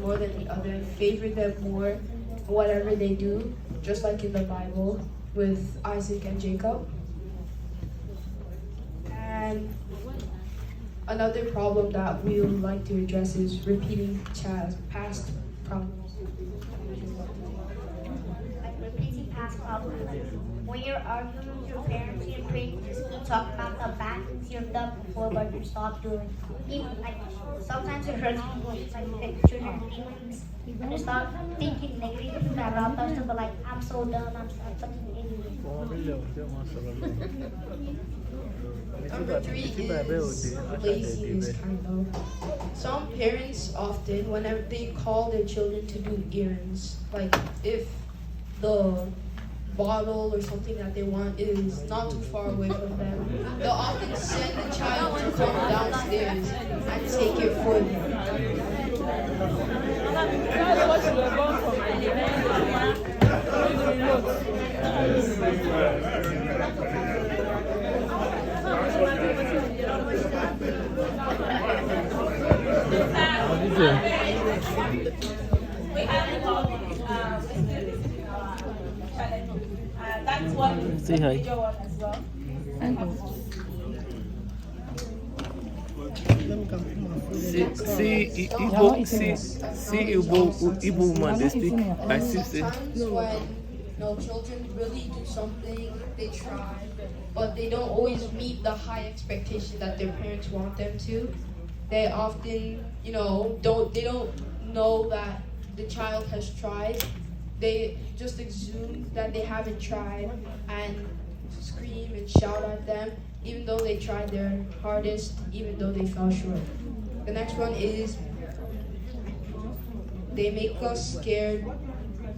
more than the other, favor them more, whatever they do, just like in the Bible with Isaac and Jacob. And another problem that we would like to address is repeating past problems. Like repeating past problems. Like when you're arguing with your parents, your parents just keep talking about the bad things you've done before, but you stop doing. Even like sometimes it hurts people, it's like children's feelings, and they start thinking negative about us, but like I'm so dumb, I'm such an idiot. Number 3 is laziness, kind of. Some parents often, whenever they call their children to do errands, like if the bottle or something that they want is not too far away from them, they'll often send the child to come downstairs and take it for them. That's one. Say hi. Major one as well. See, Igbo woman, they speak. I see, say. Sometimes when children really do something, they try, but they don't always meet the high expectation that their parents want them to. They often, don't know that the child has tried. They just assume that they haven't tried and scream and shout at them, even though they tried their hardest, even though they fell short. The next one is they make us scared.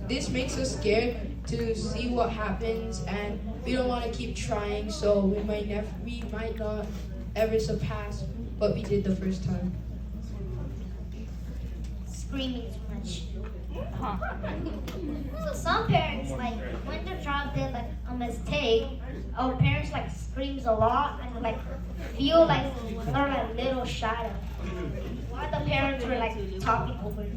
This makes us scared to see what happens, and we don't want to keep trying, so we might not ever surpass what we did the first time. Screaming too much. So some parents, like when their child did like a mistake, our parents like screams a lot and like feel like they're like little shadow. While the parents were like talking over it.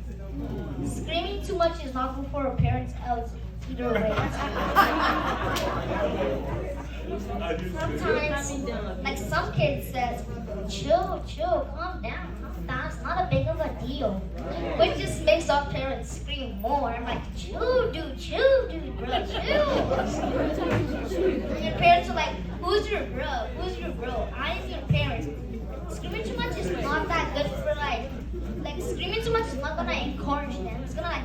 Screaming too much is not good for our parents else either way. Sometimes, like some kids says, chill, calm down. It's not a big of a deal. Which just makes our parents scream more. I'm like, chill, dude, bro, chill. And your parents are like, who's your bro? I am your parents. Screaming too much is not that good for like screaming too much is not gonna encourage them. It's gonna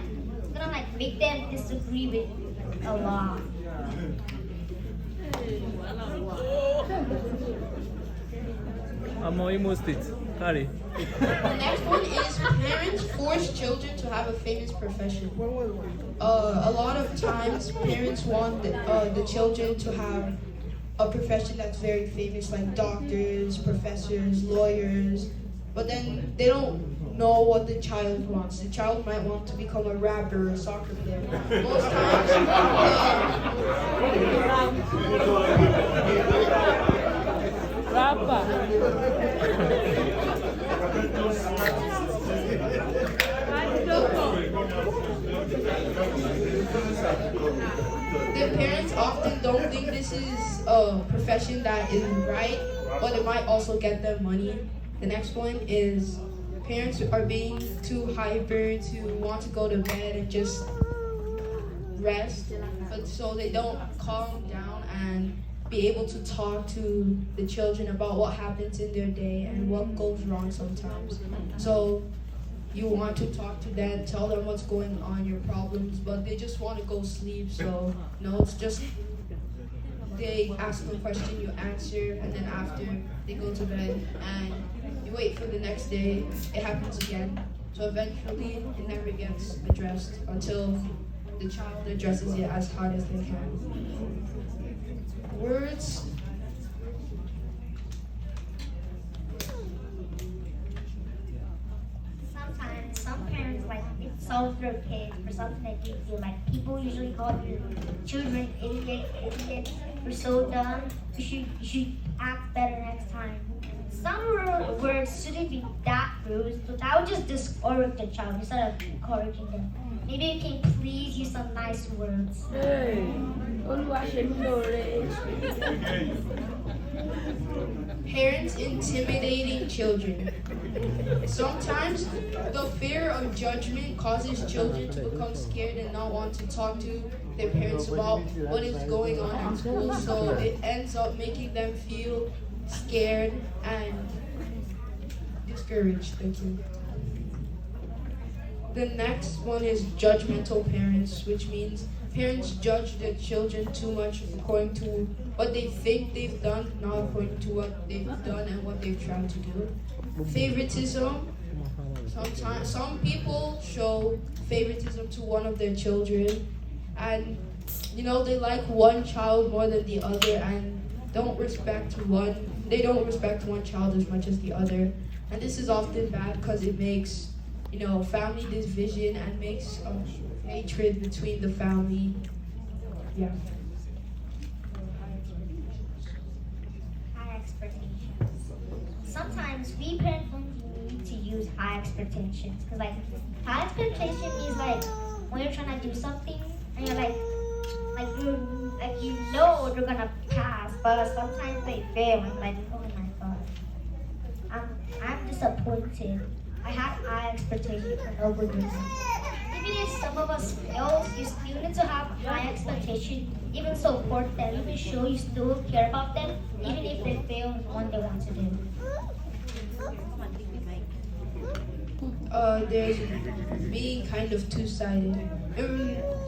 make them disagree with you a lot. I'm almost it. Carry. The next one is parents force children to have a famous profession. A lot of times, parents want the children to have a profession that's very famous, like doctors, professors, lawyers, but then they don't know what the child wants. The child might want to become a rapper or a soccer player. Most times, the parents often don't think this is a profession that is right, but it might also get them money. The next one is parents are being too hyper to want to go to bed and just rest, but so they don't calm down and be able to talk to the children about what happens in their day and what goes wrong sometimes. So you want to talk to them, tell them what's going on, your problems, but they just want to go sleep. So it's just they ask a question, you answer, and then after they go to bed and you wait for the next day, it happens again. So eventually it never gets addressed until the child addresses it as hard as they can. Words. Sometimes some parents like insult their kids for something that they do. Like people usually call their children idiots. You're so dumb. You should act better next time. some words shouldn't be that rude, so that would just discourage the child instead of encouraging them. Maybe you can please use some nice words. Hey, Olúwa ṣe mí lóore. Parents intimidating children. Sometimes the fear of judgment causes children to become scared and not want to talk to their parents about what is going on at school. So it ends up making them feel scared and discouraged. Thank you. The next one is judgmental parents, which means parents judge their children too much according to what they think they've done, not according to what they've done and what they've tried to do. Favoritism. Sometimes some people show favoritism to one of their children, and they like one child more than the other, and they don't respect one child as much as the other. And this is often bad because it makes family division and makes hatred between the family. Yeah. High expectations. Sometimes we parents need to use high expectations because high expectation means when you're trying to do something and you're they're gonna pass, but sometimes they fail and oh my god, I'm disappointed. I have high expectations for no good reason. Even if some of us fail, you still need to have high expectations, even support them, even show you still care about them, even if they fail in what they want to do. There's being kind of two-sided.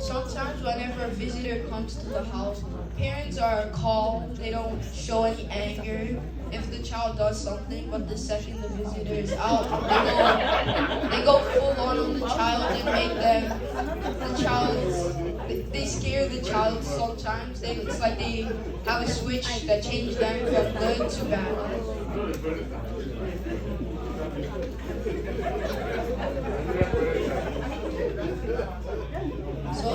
Sometimes whenever a visitor comes to the house, parents are calm, they don't show any anger if the child does something, but the second the visitor is out, they go full on the child and make they scare the child sometimes. It's like they have a switch that changes them from good to bad. So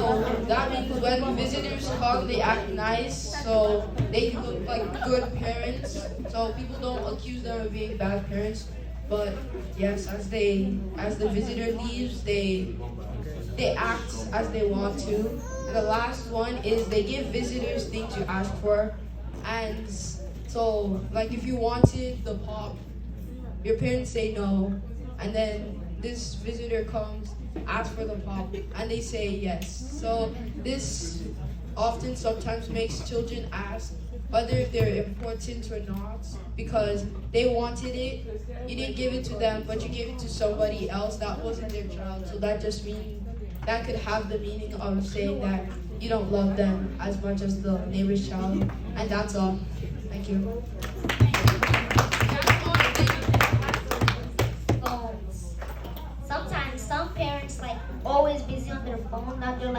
that means when visitors come, they act nice, so they look like good parents. So people don't accuse them of being bad parents. But yes, as the visitor leaves, they act as they want to. And the last one is they give visitors things you ask for. And so if you wanted the pop, your parents say no, and then this visitor comes, asks for the pop, and they say yes. So this sometimes makes children ask whether they're important or not because they wanted it. You didn't give it to them, but you gave it to somebody else that wasn't their child. So that could have the meaning of saying that you don't love them as much as the neighbor's child. And that's all. Thank you. Sometimes some parents always busy on their phone. Now they're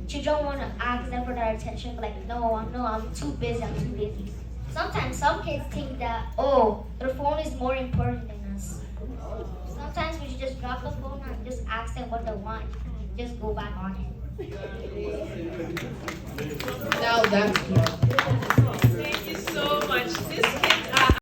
children want to ask them for their attention, but no, I'm too busy. Sometimes some kids think that their phone is more important than us. Sometimes we should just drop the phone and just ask them what they want. Just go back on it. Now that's Thank you so much. This